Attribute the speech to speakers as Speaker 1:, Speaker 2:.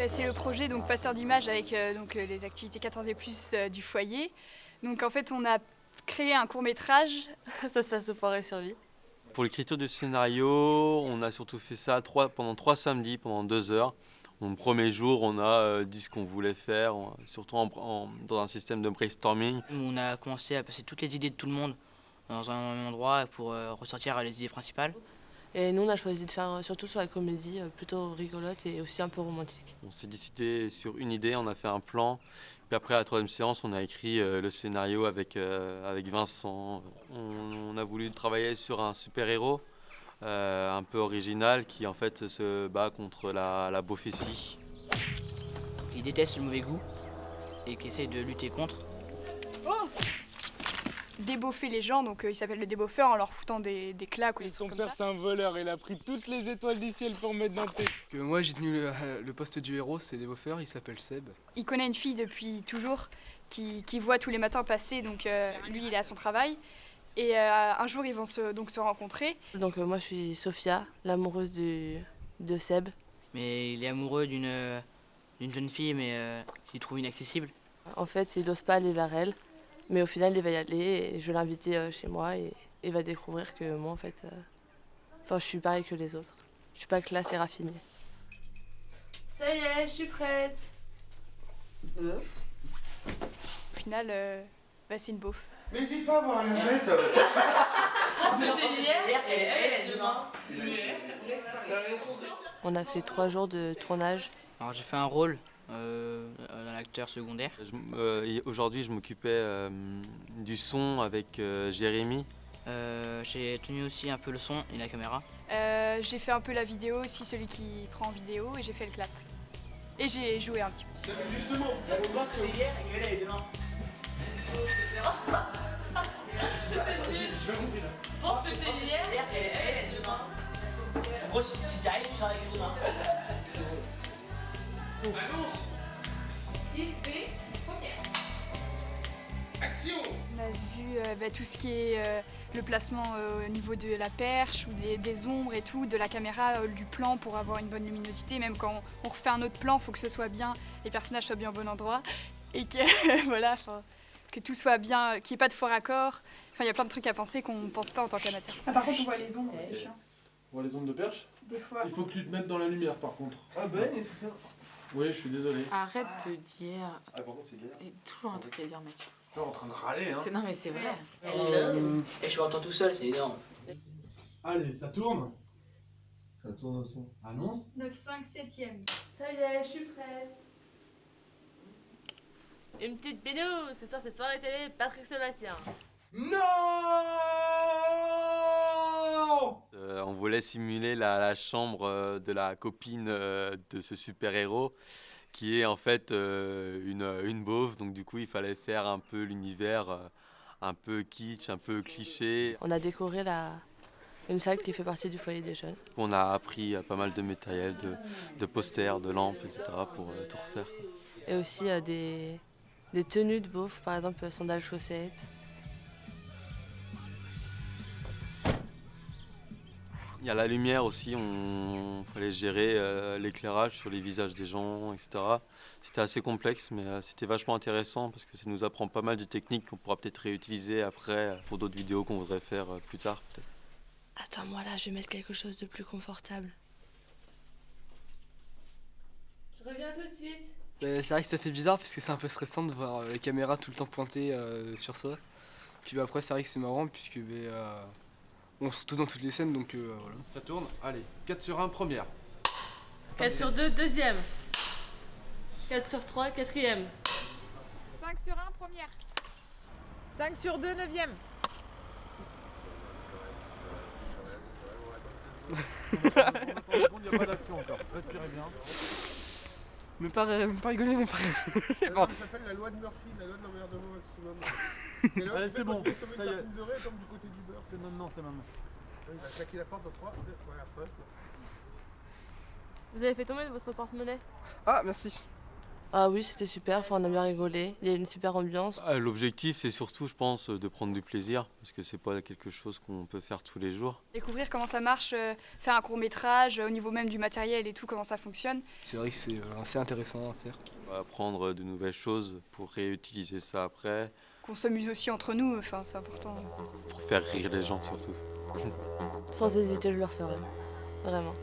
Speaker 1: C'est le projet donc Passeur d'images avec les activités 14 et plus du foyer. Donc en fait on a créé un court-métrage.
Speaker 2: Ça se passe au Forêt-sur-Vie.
Speaker 3: Pour l'écriture du scénario, on a surtout fait ça pendant 3 samedis, pendant 2 heures. Donc, le premier jour, on a dit ce qu'on voulait faire, surtout dans un système de brainstorming.
Speaker 4: On a commencé à passer toutes les idées de tout le monde dans un même endroit pour ressortir les idées principales.
Speaker 2: Et nous, on a choisi de faire surtout sur la comédie, plutôt rigolote et aussi un peu romantique.
Speaker 3: On s'est décidé sur une idée, on a fait un plan. Puis après, à la 3e séance, on a écrit le scénario avec Vincent. On a voulu travailler sur un super-héros un peu original qui en fait se bat contre la beaufessie.
Speaker 4: Qui déteste le mauvais goût et qui essaye de lutter contre.
Speaker 1: Oh, déboffer les gens, donc il s'appelle le déboffeur en leur foutant des claques ou des trucs
Speaker 5: Ton
Speaker 1: comme
Speaker 5: père
Speaker 1: ça.
Speaker 5: c'est un voleur, il a pris toutes les étoiles du ciel pour mettre dans le thé.
Speaker 6: Moi j'ai tenu le poste du héros, c'est déboffeur, il s'appelle Seb.
Speaker 1: Il connaît une fille depuis toujours qui voit tous les matins passer, donc lui il est à son travail. Et un jour ils vont se rencontrer.
Speaker 2: Donc moi je suis Sophia, l'amoureuse de Seb.
Speaker 4: Mais il est amoureux d'une jeune fille mais qu'il trouve inaccessible.
Speaker 2: En fait il n'ose pas aller vers elle, mais au final il va y aller et je vais l'inviter chez moi et il va découvrir que moi en fait, je suis pareil que les autres. Je suis pas classe et raffinée.
Speaker 7: Ça y est, je suis prête.
Speaker 1: Au final, c'est une beauf.
Speaker 8: N'hésite pas à voir la nette.
Speaker 7: C'était hier, elle est demain.
Speaker 2: On a fait 3 jours de tournage.
Speaker 4: Alors j'ai fait un rôle d'un acteur secondaire.
Speaker 3: Aujourd'hui, je m'occupais du son avec Jérémy.
Speaker 4: J'ai tenu aussi un peu le son et la caméra.
Speaker 1: J'ai fait un peu la vidéo aussi, celui qui prend en vidéo, et j'ai fait le clap. Et j'ai joué un petit peu.
Speaker 8: Justement,
Speaker 7: C'est hier et elle est demain. Je pense que c'est hier et elle est demain. En gros, si tu arrives, tu seras avec demain.
Speaker 8: annonce,
Speaker 7: 6B, première.
Speaker 8: action.
Speaker 1: On a vu tout ce qui est le placement au niveau de la perche ou des ombres et tout, de la caméra, du plan pour avoir une bonne luminosité. Même quand on refait un autre plan, il faut que ce soit bien, les personnages soient bien au bon endroit et que voilà, que tout soit bien, qu'il n'y ait pas de faux raccords. Enfin, il y a plein de trucs à penser qu'on ne pense pas en tant qu'amateur. Ah, par contre, on voit les ombres, c'est chiant.
Speaker 9: On voit les ondes de perche.
Speaker 1: Des fois.
Speaker 9: Il faut que tu te mettes dans la lumière par contre.
Speaker 8: Ah ben, il fait ça.
Speaker 9: Oui, je suis désolé.
Speaker 7: Arrête de dire.
Speaker 8: Ah, par contre, c'est galère.
Speaker 7: Il y a toujours un truc à dire, mec.
Speaker 9: Tu es en train de râler, hein.
Speaker 7: Non, mais c'est vrai.
Speaker 4: Et je m'entends tout seul, c'est énorme.
Speaker 9: Allez, ça tourne. Ça tourne aussi. Annonce.
Speaker 1: 9, 5, 7e.
Speaker 7: Ça y est, je suis prête. Une petite péno, ce soir c'est soirée télé, Patrick Sébastien.
Speaker 8: Non.
Speaker 3: On voulait simuler la chambre de la copine de ce super-héros qui est en fait une beauf. Donc du coup, il fallait faire un peu l'univers un peu kitsch, un peu cliché.
Speaker 2: On a décoré une salle qui fait partie du foyer des jeunes.
Speaker 3: On a appris pas mal de matériel, de posters, de lampes, etc. pour tout refaire.
Speaker 2: Et aussi des tenues de beauf, par exemple sandales chaussettes.
Speaker 3: Il y a la lumière aussi, il fallait gérer l'éclairage sur les visages des gens, etc. C'était assez complexe, mais c'était vachement intéressant parce que ça nous apprend pas mal de techniques qu'on pourra peut-être réutiliser après pour d'autres vidéos qu'on voudrait faire plus tard. Peut-être.
Speaker 2: Attends-moi là, je vais mettre quelque chose de plus confortable.
Speaker 7: Je reviens tout de suite.
Speaker 6: C'est vrai que ça fait bizarre parce que c'est un peu stressant de voir les caméras tout le temps pointées sur soi. Puis après c'est vrai que c'est marrant puisque on se trouve dans toutes les scènes donc voilà.
Speaker 9: Ça tourne. Allez, 4 sur 1, première.
Speaker 7: 4 sur 2, deuxième. 4 sur 3, quatrième.
Speaker 10: 5 sur 1, première. 5 sur 2, 9e.
Speaker 9: Il n'y a pas d'action encore. Respirez bien.
Speaker 6: Mais pas rigoler, mais pas
Speaker 8: Ça s'appelle la loi de Murphy, la loi de l'emmerdement maximum.
Speaker 9: Allez, c'est bon.
Speaker 8: Ça y
Speaker 9: Ça
Speaker 8: est.
Speaker 9: y est.
Speaker 8: Tartine beurrée, elle tombe du côté du beurre.
Speaker 9: C'est maintenant, c'est maintenant.
Speaker 8: Il va claquer la porte dans 3, 2, voilà, hop.
Speaker 7: Vous avez fait tomber votre porte-monnaie.
Speaker 6: Ah merci.
Speaker 2: Ah oui, c'était super, enfin, on a bien rigolé, il y a une super ambiance.
Speaker 3: L'objectif, c'est surtout, je pense, de prendre du plaisir, parce que c'est pas quelque chose qu'on peut faire tous les jours.
Speaker 1: Découvrir comment ça marche, faire un court-métrage, au niveau même du matériel et tout, comment ça fonctionne.
Speaker 6: C'est vrai que c'est assez intéressant à faire.
Speaker 3: Apprendre de nouvelles choses pour réutiliser ça après,
Speaker 1: Qu'on s'amuse aussi entre nous, enfin, c'est important.
Speaker 3: pour faire rire les gens surtout.
Speaker 2: Sans hésiter, je le referai, vraiment.